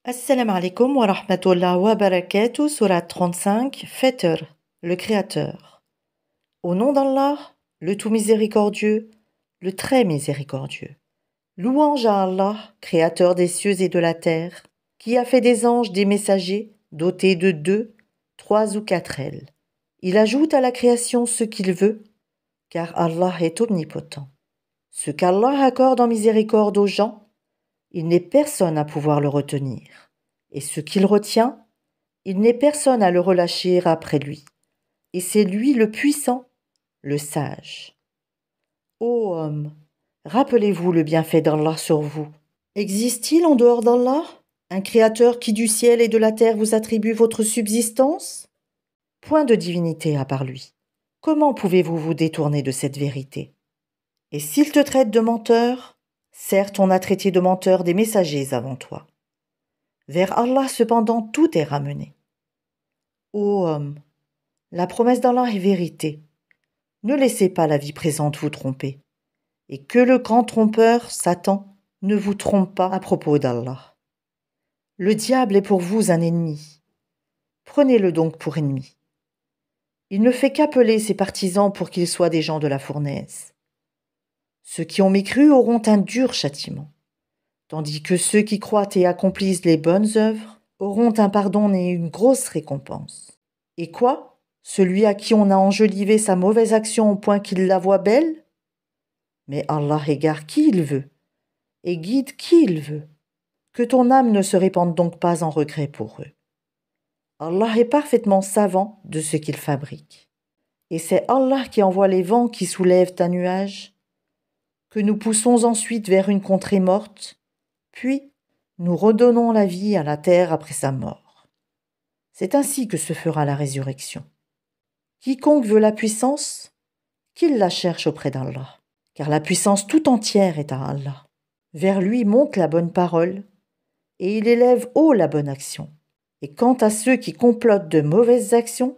Assalamu alaikum wa rahmatullah wa barakatuh, surat 35, Fêteur, le Créateur. Au nom d'Allah, le tout miséricordieux, le très miséricordieux. Louange à Allah, Créateur des cieux et de la terre, qui a fait des anges des messagers dotés de 2, 3 ou 4 ailes. Il ajoute à la création ce qu'il veut, car Allah est omnipotent. Ce qu'Allah accorde en miséricorde aux gens, il n'est personne à pouvoir le retenir. Et ce qu'il retient, il n'est personne à le relâcher après lui. Et c'est lui le puissant, le sage. Ô homme, rappelez-vous le bienfait d'Allah sur vous. Existe-t-il en dehors d'Allah un créateur qui du ciel et de la terre vous attribue votre subsistance? Point de divinité à part lui. Comment pouvez-vous vous détourner de cette vérité? Et s'il te traite de menteur, certes on a traité de menteur des messagers avant toi. Vers Allah cependant tout est ramené. Ô homme, la promesse d'Allah est vérité. Ne laissez pas la vie présente vous tromper, et que le grand trompeur, Satan, ne vous trompe pas à propos d'Allah. Le diable est pour vous un ennemi. Prenez-le donc pour ennemi. Il ne fait qu'appeler ses partisans pour qu'ils soient des gens de la fournaise. Ceux qui ont mécru auront un dur châtiment, tandis que ceux qui croient et accomplissent les bonnes œuvres auront un pardon et une grosse récompense. Et quoi? Celui à qui on a enjolivé sa mauvaise action au point qu'il la voit belle? Mais Allah égare qui il veut, et guide qui il veut. Que ton âme ne se répande donc pas en regret pour eux. Allah est parfaitement savant de ce qu'il fabrique. Et c'est Allah qui envoie les vents qui soulèvent un nuage, que nous poussons ensuite vers une contrée morte, puis nous redonnons la vie à la terre après sa mort. C'est ainsi que se fera la résurrection. Quiconque veut la puissance, qu'il la cherche auprès d'Allah, car la puissance tout entière est à Allah. Vers lui monte la bonne parole, et il élève haut la bonne action. Et quant à ceux qui complotent de mauvaises actions,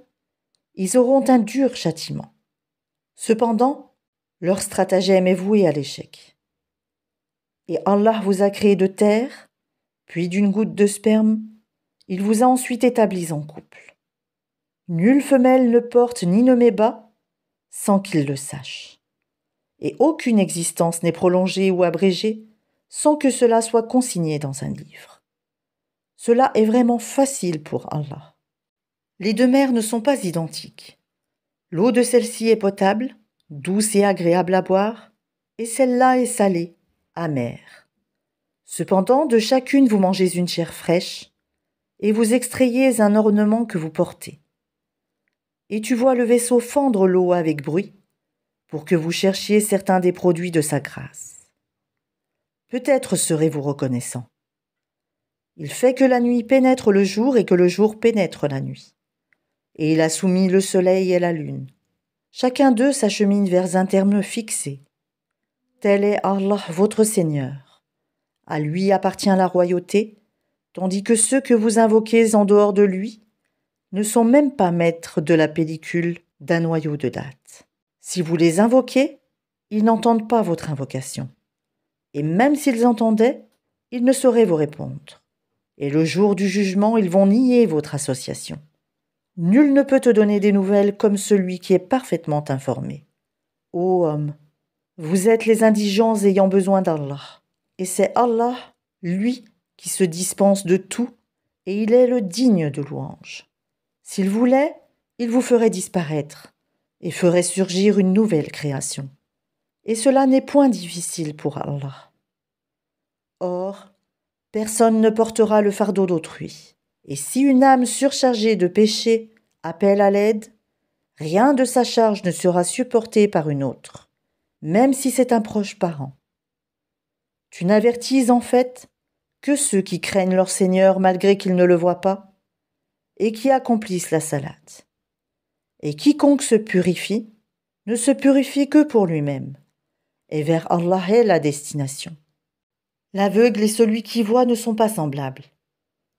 ils auront un dur châtiment. Cependant, leur stratagème est voué à l'échec. Et Allah vous a créé de terre, puis d'une goutte de sperme, il vous a ensuite établis en couple. Nulle femelle ne porte ni ne met bas sans qu'il le sache. Et aucune existence n'est prolongée ou abrégée sans que cela soit consigné dans un livre. Cela est vraiment facile pour Allah. Les deux mers ne sont pas identiques. L'eau de celle-ci est potable, douce et agréable à boire, et celle-là est salée, amère. Cependant, de chacune vous mangez une chair fraîche, et vous extrayez un ornement que vous portez. Et tu vois le vaisseau fendre l'eau avec bruit, pour que vous cherchiez certains des produits de sa grâce. Peut-être serez-vous reconnaissant. Il fait que la nuit pénètre le jour et que le jour pénètre la nuit. Et il a soumis le soleil et la lune. Chacun d'eux s'achemine vers un terme fixé. Tel est Allah votre Seigneur. À lui appartient la royauté, tandis que ceux que vous invoquez en dehors de lui ne sont même pas maîtres de la pellicule d'un noyau de date. Si vous les invoquez, ils n'entendent pas votre invocation. Et même s'ils entendaient, ils ne sauraient vous répondre. Et le jour du jugement, ils vont nier votre association. Nul ne peut te donner des nouvelles comme celui qui est parfaitement informé. Ô homme, vous êtes les indigents ayant besoin d'Allah. Et c'est Allah, lui, qui se dispense de tout, et il est le digne de louange. S'il voulait, il vous ferait disparaître, et ferait surgir une nouvelle création. Et cela n'est point difficile pour Allah. Or, personne ne portera le fardeau d'autrui. Et si une âme surchargée de péché appelle à l'aide, rien de sa charge ne sera supporté par une autre, même si c'est un proche parent. Tu n'avertis en fait que ceux qui craignent leur Seigneur malgré qu'ils ne le voient pas, et qui accomplissent la salate. Et quiconque se purifie, ne se purifie que pour lui-même, et vers Allah est la destination. L'aveugle et celui qui voit ne sont pas semblables,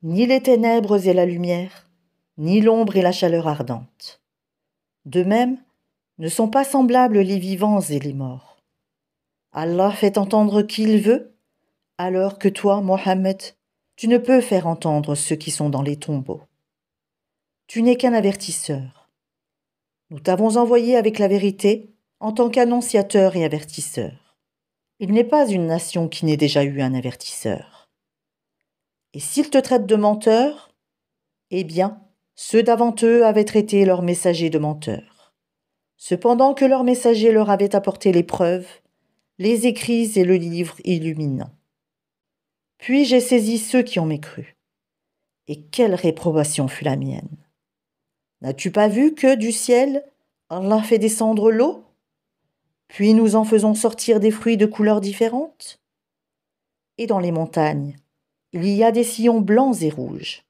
ni les ténèbres et la lumière, ni l'ombre et la chaleur ardente. De même, ne sont pas semblables les vivants et les morts. Allah fait entendre qui il veut, alors que toi, Mohammed, Tu ne peux faire entendre ceux qui sont dans les tombeaux. Tu n'es qu'un avertisseur. Nous t'avons envoyé avec la vérité en tant qu'annonciateur et avertisseur. Il n'est pas une nation qui n'ait déjà eu un avertisseur. Et s'ils te traitent de menteur, eh bien, ceux d'avant eux avaient traité leurs messagers de menteurs. Cependant que leurs messagers leur avaient apporté les preuves, les écrits et le livre illuminant. Puis j'ai saisi ceux qui ont mécru. Et quelle réprobation fut la mienne! N'as-tu pas vu que, du ciel, Allah fait descendre l'eau? Puis nous en faisons sortir des fruits de couleurs différentes? Et dans les montagnes, il y a des sillons blancs et rouges,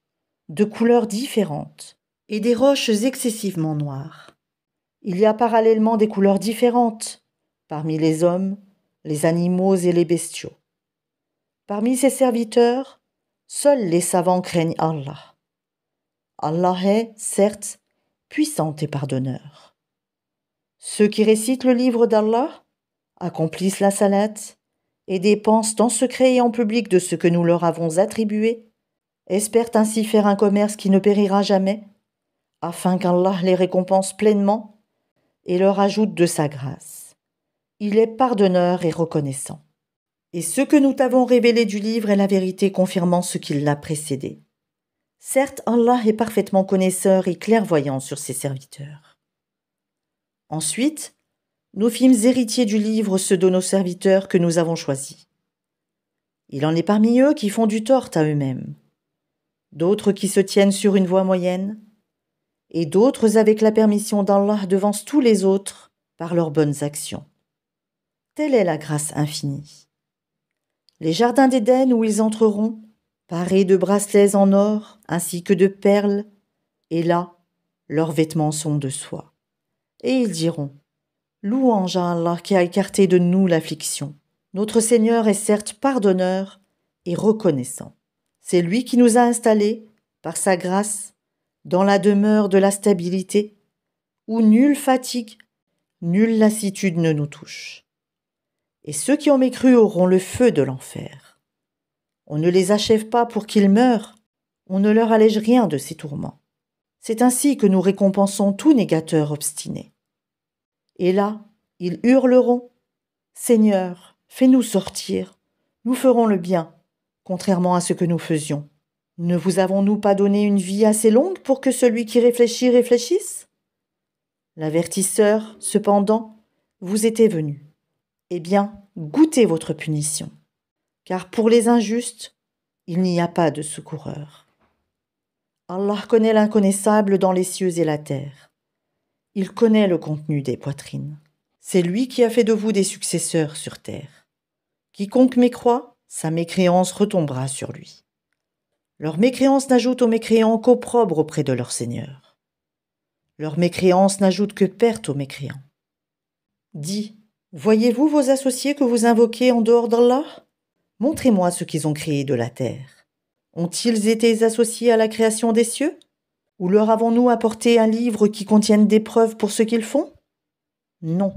de couleurs différentes, et des roches excessivement noires. Il y a parallèlement des couleurs différentes, parmi les hommes, les animaux et les bestiaux. Parmi ses serviteurs, seuls les savants craignent Allah. Allah est, certes, puissant et pardonneur. Ceux qui récitent le livre d'Allah, accomplissent la salate et dépensent en secret et en public de ce que nous leur avons attribué, espèrent ainsi faire un commerce qui ne périra jamais, afin qu'Allah les récompense pleinement et leur ajoute de sa grâce. Il est pardonneur et reconnaissant. Et ce que nous t'avons révélé du livre est la vérité confirmant ce qui l'a précédé. Certes, Allah est parfaitement connaisseur et clairvoyant sur ses serviteurs. Ensuite, nous fîmes héritiers du livre ceux de nos serviteurs que nous avons choisis. Il en est parmi eux qui font du tort à eux-mêmes, d'autres qui se tiennent sur une voie moyenne, et d'autres avec la permission d'Allah devancent tous les autres par leurs bonnes actions. Telle est la grâce infinie. Les jardins d'Éden où ils entreront, parés de bracelets en or ainsi que de perles, et là, leurs vêtements sont de soie. Et ils diront, louange à Allah qui a écarté de nous l'affliction. Notre Seigneur est certes pardonneur et reconnaissant. C'est lui qui nous a installés, par sa grâce, dans la demeure de la stabilité, où nulle fatigue, nulle lassitude ne nous touche. Et ceux qui ont mécru auront le feu de l'enfer. On ne les achève pas pour qu'ils meurent, on ne leur allège rien de ces tourments. C'est ainsi que nous récompensons tout négateur obstiné. Et là, ils hurleront, « Seigneur, fais-nous sortir, nous ferons le bien, contrairement à ce que nous faisions. Ne vous avons-nous pas donné une vie assez longue pour que celui qui réfléchit réfléchisse? L'avertisseur, cependant, vous était venu. Eh bien, goûtez votre punition, car pour les injustes, il n'y a pas de secoureur. Allah connaît l'inconnaissable dans les cieux et la terre. Il connaît le contenu des poitrines. C'est lui qui a fait de vous des successeurs sur terre. Quiconque mécroit, sa mécréance retombera sur lui. Leur mécréance n'ajoute aux mécréants qu'opprobre auprès de leur Seigneur. Leur mécréance n'ajoute que perte aux mécréants. Dis, voyez-vous vos associés que vous invoquez en dehors d'Allah? Montrez-moi ce qu'ils ont créé de la terre. Ont-ils été associés à la création des cieux? Ou leur avons-nous apporté un livre qui contienne des preuves pour ce qu'ils font? Non,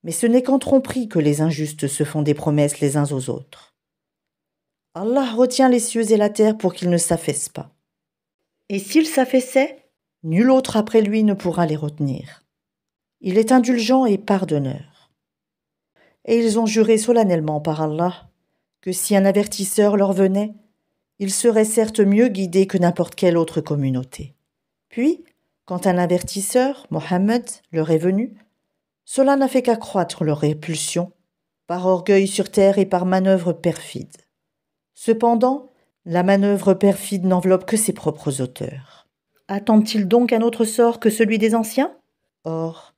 mais ce n'est qu'en tromperie que les injustes se font des promesses les uns aux autres. Allah retient les cieux et la terre pour qu'ils ne s'affaissent pas. Et s'ils s'affaissaient, nul autre après lui ne pourra les retenir. Il est indulgent et pardonneur. Et ils ont juré solennellement par Allah que si un avertisseur leur venait, ils seraient certes mieux guidés que n'importe quelle autre communauté. Puis, quand un avertisseur, Mohammed, leur est venu, cela n'a fait qu'accroître leur répulsion, par orgueil sur terre et par manœuvre perfide. Cependant, la manœuvre perfide n'enveloppe que ses propres auteurs. Attendent-ils donc un autre sort que celui des anciens? Or,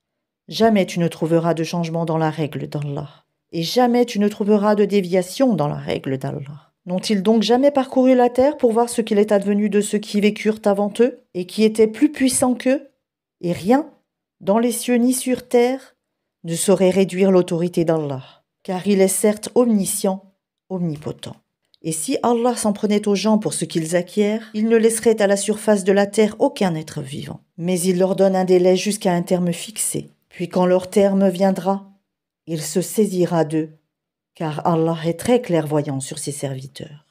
jamais tu ne trouveras de changement dans la règle d'Allah, et jamais tu ne trouveras de déviation dans la règle d'Allah. N'ont-ils donc jamais parcouru la terre pour voir ce qu'il est advenu de ceux qui vécurent avant eux, et qui étaient plus puissants qu'eux? Et rien, dans les cieux ni sur terre, ne saurait réduire l'autorité d'Allah, car il est certes omniscient, omnipotent. Et si Allah s'en prenait aux gens pour ce qu'ils acquièrent, il ne laisserait à la surface de la terre aucun être vivant. Mais il leur donne un délai jusqu'à un terme fixé. Puis quand leur terme viendra, il se saisira d'eux, car Allah est très clairvoyant sur ses serviteurs.